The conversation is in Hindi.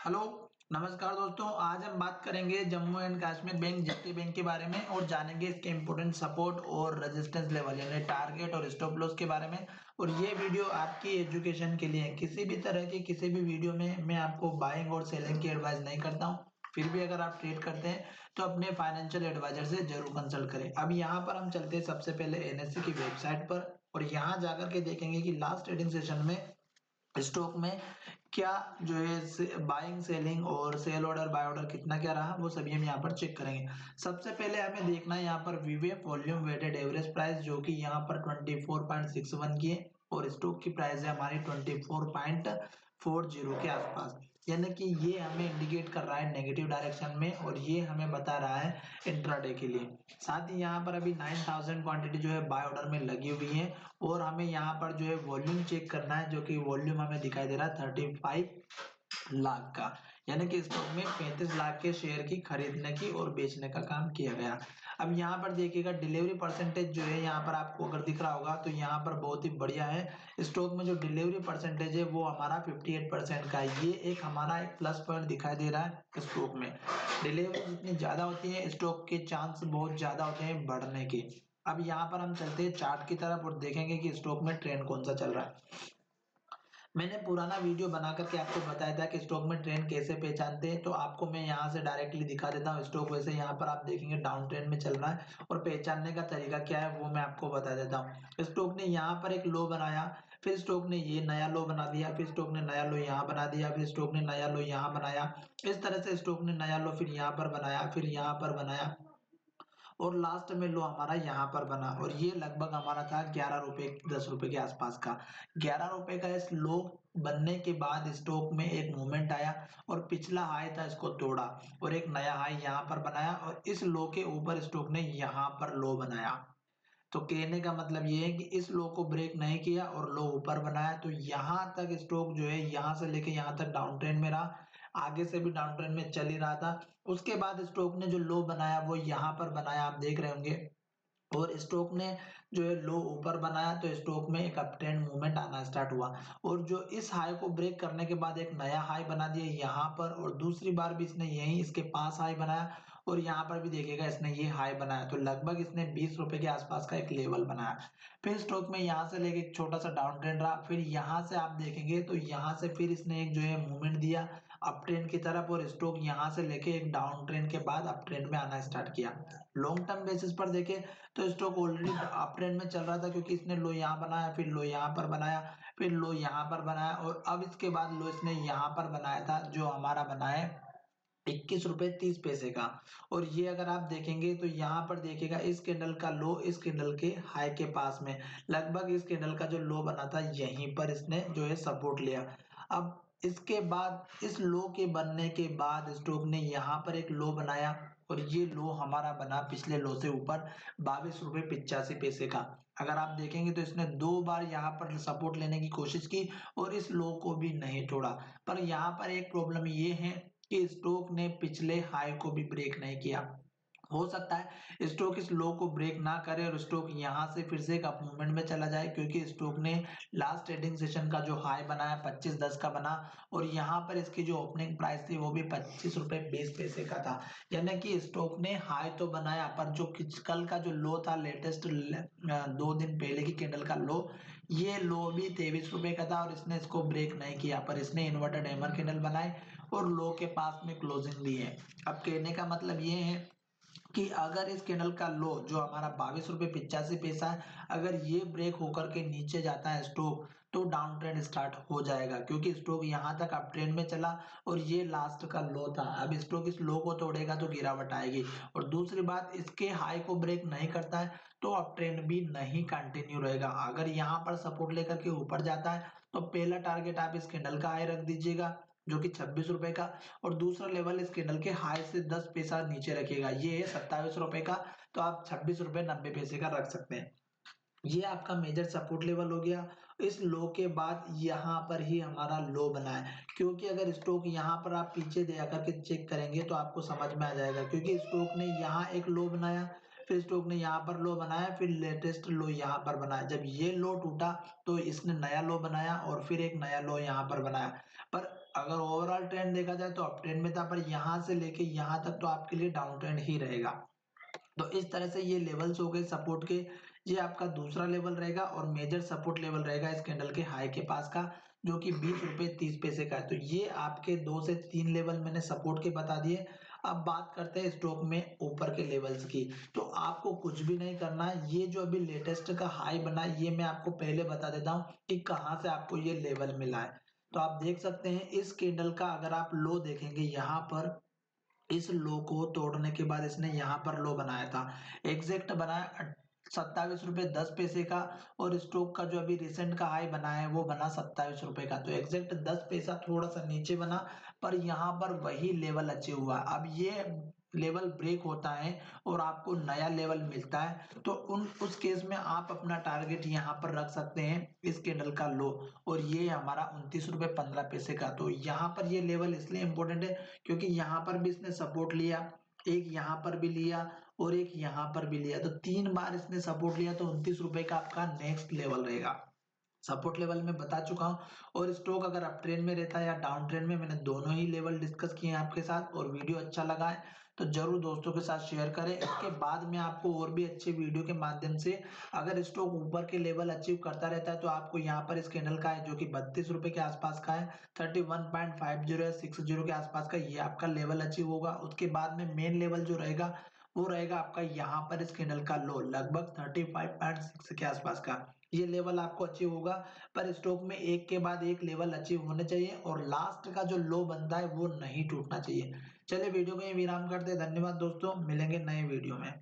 हेलो, नमस्कार दोस्तों। आज हम बात करेंगे Jammu and Kashmir bank JP bank के बारे में और जानेंगे इसके इम्पोर्टेंट सपोर्ट और रेजिस्टेंस लेवल यानी टारगेट और स्टॉप लॉस के बारे में। और ये वीडियो आपकी एजुकेशन के लिए है। किसी भी तरह की किसी भी वीडियो में मैं आपको बाइंग और सेलिंग की एडवाइस नहीं करता हूँ। फिर भी अगर आप ट्रेड करते हैं तो अपने फाइनेंशियल एडवाइजर से जरूर कंसल्ट करें। अब यहाँ पर हम चलते हैं सबसे पहले एनएससी की वेबसाइट पर और यहाँ जाकर के देखेंगे कि लास्ट ट्रेडिंग सेशन में स्टॉक में क्या जो है बाइंग सेलिंग और सेल ऑर्डर बाय ऑर्डर कितना क्या रहा, वो सभी हम यहाँ पर चेक करेंगे। सबसे पहले हमें देखना है यहाँ पर वीवेप वॉल्यूम वेटेड एवरेज प्राइस जो कि यहाँ पर 24.61 की है और स्टॉक की प्राइस है हमारी 24.40 के आसपास। यानी कि ये हमें इंडिकेट कर रहा है नेगेटिव डायरेक्शन में और ये हमें बता रहा है इंट्राडे के लिए। साथ ही यहाँ पर अभी 9000 क्वांटिटी जो है बाय ऑर्डर में लगी हुई है और हमें यहाँ पर जो है वॉल्यूम चेक करना है जो कि वॉल्यूम हमें दिखाई दे रहा है 35 लाख का। यानी कि स्टॉक में 35 लाख के शेयर की खरीदने की और बेचने का काम किया गया। अब यहाँ पर देखिएगा डिलीवरी परसेंटेज जो है यहाँ पर आपको अगर दिख रहा होगा तो यहाँ पर बहुत ही बढ़िया है। स्टॉक में जो डिलीवरी परसेंटेज है वो हमारा 58% का है। ये एक हमारा एक प्लस पॉइंट दिखाई दे रहा है। स्टॉक में डिलीवरी जितनी ज्यादा होती है स्टॉक के चांस बहुत ज्यादा होते हैं बढ़ने के। अब यहाँ पर हम चलते हैं चार्ट की तरफ और देखेंगे कि स्टॉक में ट्रेंड कौन सा चल रहा है। मैंने पुराना वीडियो बना करके आपको बताया था कि स्टॉक में ट्रेंड कैसे पहचानते हैं, तो आपको मैं यहाँ से डायरेक्टली दिखा देता हूँ स्टॉक। वैसे यहाँ पर आप देखेंगे डाउन ट्रेंड में चल रहा है और पहचानने का तरीका क्या है वो मैं आपको बता देता हूँ। स्टॉक ने यहाँ पर एक लो बनाया, फिर स्टॉक ने ये नया लो बना दिया, फिर स्टॉक ने नया लो यहाँ बना दिया, फिर स्टॉक ने नया लो यहाँ बनाया। इस तरह से स्टॉक ने नया लो फिर यहाँ पर बनाया, फिर यहाँ पर बनाया और लास्ट में लो हमारा यहाँ पर बना और ये लगभग हमारा था 11 रुपए 10 रुपए के आसपास का। 11 रुपए का इस लो बनने के बाद स्टॉक में एक मूवमेंट आया और पिछला हाई था इसको तोड़ा और एक नया हाई यहाँ पर बनाया और इस लो के ऊपर स्टॉक ने यहाँ पर लो बनाया। तो कहने का मतलब ये है कि इस लो को ब्रेक नहीं किया और लो ऊपर बनाया, तो यहां तक स्टॉक जो है यहां से लेके यहां तक डाउन ट्रेंड में रहा। आगे से भी डाउन ट्रेंड में चल ही रहा था। उसके बाद स्टॉक ने जो लो बनाया वो यहां पर बनाया, आप देख रहे होंगे। और स्टॉक ने जो है लो ऊपर बनाया तो स्टॉक में एक अप ट्रेंड मूवमेंट आना स्टार्ट हुआ और जो इस हाई को ब्रेक करने के बाद एक नया हाई बना दिया यहाँ पर और दूसरी बार भी इसने यही इसके पास हाई बनाया और यहाँ पर भी देखिएगा इसने ये हाई बनाया। तो लगभग इसने 20 रुपए के आसपास का एक लेवल बनाया। फिर स्टॉक में यहाँ से लेके एक छोटा सा डाउन ट्रेंड रहा, फिर यहाँ से आप देखेंगे तो यहाँ से फिर इसने एक जो है मूवमेंट दिया अप ट्रेंड की तरफ और स्टॉक यहाँ से लेके एक डाउन ट्रेंड के बाद अप ट्रेंड में आना स्टार्ट किया। लॉन्ग टर्म बेसिस पर देखें तो स्टॉक ऑलरेडी अप ट्रेंड में चल रहा था क्योंकि इसने लो यहाँ बनाया, फिर लो यहाँ पर बनाया, फिर लो यहाँ पर बनाया और अब इसके बाद लो इसने यहाँ पर बनाया था जो हमारा बना है 21 रुपए 30 पैसे का। और ये अगर आप देखेंगे तो यहाँ पर देखिएगा इस कैंडल का लो इस कैंडल के हाई के पास में लगभग इस कैंडल का जो लो बना था यहीं पर इसने जो है सपोर्ट लिया। अब इसके बाद इस लो के बनने के बाद स्टॉक ने यहाँ पर एक लो बनाया और ये लो हमारा बना पिछले लो से ऊपर 22 रुपए 85 पैसे का। अगर आप देखेंगे तो इसने दो बार यहाँ पर सपोर्ट लेने की कोशिश की और इस लो को भी नहीं तोड़ा। पर यहाँ पर एक प्रॉब्लम ये है कि स्टॉक ने पिछले हाई को भी ब्रेक नहीं किया। हो सकता है स्टॉक इस लो को ब्रेक ना करे और स्टॉक यहां से फिर से एक अप मूवमेंट में चला जाए क्योंकि स्टॉक ने लास्ट ट्रेडिंग सेशन का जो हाई बनाया 25.10 का बना और यहां पर इसकी जो ओपनिंग प्राइस थी वो भी 25 रुपए 20 पैसे का था। यानी कि स्टॉक ने हाई तो बनाया पर जो कल का जो लो था लेटेस्ट 2 दिन पहले की कैंडल का लो, ये लो भी 23 रुपए का था और इसने इसको ब्रेक नहीं किया पर इसने इन्वर्टेड हैमर कैंडल बनाई और लो के पास में क्लोजिंग दी है। अब कहने का मतलब ये है कि अगर इस कैंडल का लो जो हमारा 22 रुपए 85 पैसा है अगर ये ब्रेक होकर के नीचे जाता है स्टॉक तो डाउन ट्रेंड स्टार्ट हो जाएगा क्योंकि स्टॉक यहां तक अप ट्रेंड में चला और ये लास्ट का लो था। अब स्टॉक इस लो को तोड़ेगा तो गिरावट आएगी और दूसरी बात इसके हाई को ब्रेक नहीं करता है तो अप ट्रेंड भी नहीं कंटिन्यू रहेगा। अगर यहाँ पर सपोर्ट लेकर के ऊपर जाता है तो पहला टारगेट आप इस कैंडल का हाई रख दीजिएगा जो कि 26 रुपए का और दूसरा लेवल इस कैंडल के हाई से 10 पैसा नीचे रखिएगा, ये है 27 रुपए का। तो आप 26 रुपए 90 पैसे का रख सकते हैं। ये आपका मेजर सपोर्ट लेवल हो गया। इस लो के बाद यहाँ पर ही हमारा लो बना है क्योंकि अगर स्टॉक यहाँ पर आप पीछे दे आकर के चेक करेंगे तो आपको समझ में आ जाएगा क्योंकि स्टॉक ने यहाँ एक लो बनाया, फिर स्टॉक ने यहाँ पर लो बनाया, फिर लेटेस्ट लो यहाँ पर बनाया। जब ये लो टूटा तो इसने नया लो बनाया और फिर एक नया लो यहाँ पर बनाया। पर अगर ओवरऑल ओवरऑल ट्रेंड देखा जाए तो अप ट्रेंड में था, पर यहाँ से लेके यहाँ तक तो आपके लिए डाउन ट्रेंड ही रहेगा। तो इस तरह से ये लेवल्स हो गए सपोर्ट के। ये आपका दूसरा लेवल रहेगा और मेजर सपोर्ट लेवल रहेगा इस कैंडल के हाई के पास का, जो कि 20 रुपए 30 पैसे का है। तो ये आपके 2 से 3 लेवल मैंने सपोर्ट के बता दिए। अब बात करते हैं स्टॉक में ऊपर के लेवल्स की। तो आपको कुछ भी नहीं करना है, ये जो अभी लेटेस्ट का हाई बना है ये मैं आपको पहले बता देता हूँ कि कहाँ से आपको ये लेवल मिला है। तो आप देख सकते हैं इस कैंडल का अगर आप लो देखेंगे यहाँ पर, इस लो को तोड़ने के बाद इसने यहाँ पर लो बनाया था, एग्जैक्ट बनाया 27 रुपए 10 पैसे का। और स्टॉक का जो अभी रिसेंट का हाई बना है वो बना 27 रुपए का। तो एग्जैक्ट 10 पैसा थोड़ा सा नीचे बना, पर यहाँ पर वही लेवल अचीव हुआ। अब ये लेवल ब्रेक होता है और आपको नया लेवल मिलता है, तो उस केस में आप अपना टारगेट यहाँ पर रख सकते हैं इस कैंडल का लो। और ये हमारा 29 रुपए 15 पैसे का। तो यहाँ पर ये लेवल इसलिए इंपॉर्टेंट है क्योंकि यहाँ पर भी इसने सपोर्ट लिया, एक यहाँ पर भी लिया और एक यहाँ पर भी लिया। तो 3 बार इसने सपोर्ट लिया, तो 29 रुपए का आपका नेक्स्ट लेवल रहेगा। सपोर्ट लेवल में बता चुका हूँ। और स्टॉक अगर अप ट्रेंड में रहता है या डाउन ट्रेंड में, मैंने दोनों ही लेवल डिस्कस किए हैं आपके साथ। और वीडियो अच्छा लगा है तो जरूर दोस्तों के साथ शेयर करें। इसके बाद में आपको और भी अच्छे वीडियो के माध्यम से, अगर स्टॉक ऊपर के लेवल अचीव करता रहता है तो आपको यहाँ पर इस कैंडल का है जो कि 32 रुपए के आसपास का है, 31.50 या 60 के आसपास का, ये आपका लेवल अचीव होगा। उसके बाद में मेन लेवल जो रहेगा वो रहेगा आपका यहाँ पर इस कैंडल का लो, लगभग 35.6 के आसपास का। ये लेवल आपको अचीव होगा, पर स्टॉक में एक के बाद एक लेवल अचीव होने चाहिए और लास्ट का जो लो बनता है वो नहीं टूटना चाहिए। चलिए वीडियो को यहीं विराम करते हैं। धन्यवाद दोस्तों, मिलेंगे नए वीडियो में।